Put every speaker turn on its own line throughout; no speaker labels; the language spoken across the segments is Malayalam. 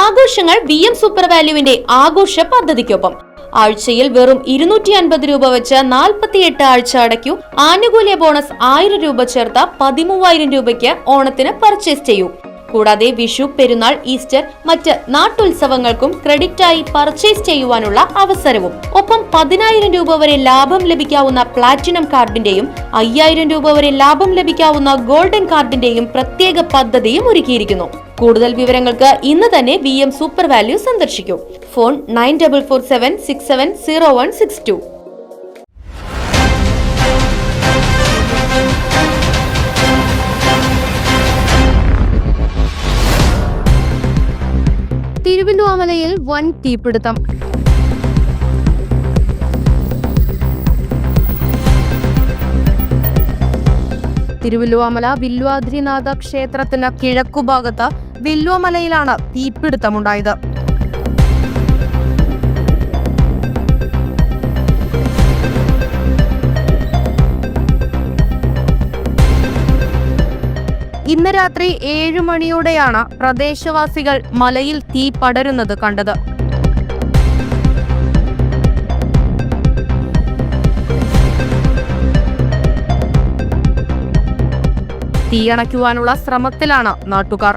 ആഘോഷങ്ങൾ VM സൂപ്പർ വാല്യുവിന്റെ ആഘോഷ പദ്ധതിക്കൊപ്പം ആഴ്ചയിൽ വെറും 250 രൂപ വെച്ച് 48 ആഴ്ച അടയ്ക്കൂ. ആനുകൂല്യ ബോണസ് 1000 രൂപ ചേർത്ത 13000 രൂപയ്ക്ക് ഓണത്തിന് പർച്ചേസ് ചെയ്യൂ. കൂടാതെ വിഷു, പെരുന്നാൾ, ഈസ്റ്റർ, മറ്റ് നാട്ടുത്സവങ്ങൾക്കും ക്രെഡിറ്റായി പർച്ചേസ് ചെയ്യുവാനുള്ള അവസരവും. ഒപ്പം 10000 രൂപ വരെ ലാഭം ലഭിക്കാവുന്ന പ്ലാറ്റിനം കാർഡിന്റെയും 5000 രൂപ വരെ ലാഭം ലഭിക്കാവുന്ന ഗോൾഡൻ കാർഡിന്റെയും പ്രത്യേക പദ്ധതിയും ഒരുക്കിയിരിക്കുന്നു. കൂടുതൽ വിവരങ്ങൾക്ക് ഇന്ന് തന്നെ VM സൂപ്പർ വാല്യൂ സന്ദർശിക്കൂ. ഫോൺ 9447670162.
തിരുവല്ലുവാമലയിൽ വൻ തീപിടുത്തം. തിരുവല്ലുവാമല വില്വാദ്രിനാഥ ക്ഷേത്രത്തിന് കിഴക്കുഭാഗത്ത് വില്ലുവമലയിലാണ് തീപിടുത്തമുണ്ടായത്. ഇന്ന് രാത്രി 7 മണിയോടെയാണ് പ്രദേശവാസികൾ മലയിൽ തീ പടരുന്നത് കണ്ടത്. തീയണയ്ക്കുവാനുള്ള ശ്രമത്തിലാണ് നാട്ടുകാർ.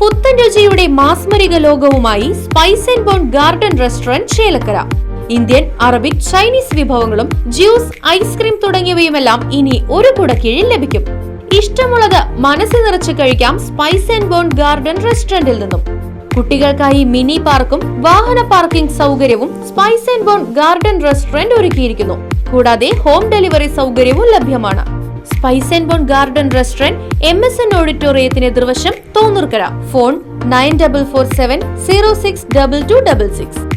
പുത്തൻ രുചിയുടെ മാസ്മരിക ലോകവുമായി spice and bone garden restaurant Chelakkara. Indian, Arabic, Chinese വിഭവങ്ങളും ജ്യൂസ്, ഐസ്ക്രീം തുടങ്ങിയവയുമെല്ലാം ഇനി ഒരു കുടക്കീഴിൽ ലഭിക്കും. ഇഷ്ടമുള്ളത് മനസ്സ് നിറച്ച് കഴിക്കാം സ്പൈസ് ആൻഡ് ബോൺ ഗാർഡൻ റെസ്റ്റോറന്റിൽ നിന്നും. കുട്ടികൾക്കായി മിനി പാർക്കും വാഹന പാർക്കിംഗ് സൗകര്യവും spice and bone garden restaurant ഒരുക്കിയിരിക്കുന്നു. കൂടാതെ ഹോം ഡെലിവറി സൗകര്യവും ലഭ്യമാണ്. Spice and bone garden restaurant MSN ഓഡിറ്റോറിയത്തിന് എതിർവശം തോന്നൂർക്കര. ഫോൺ 9447062266.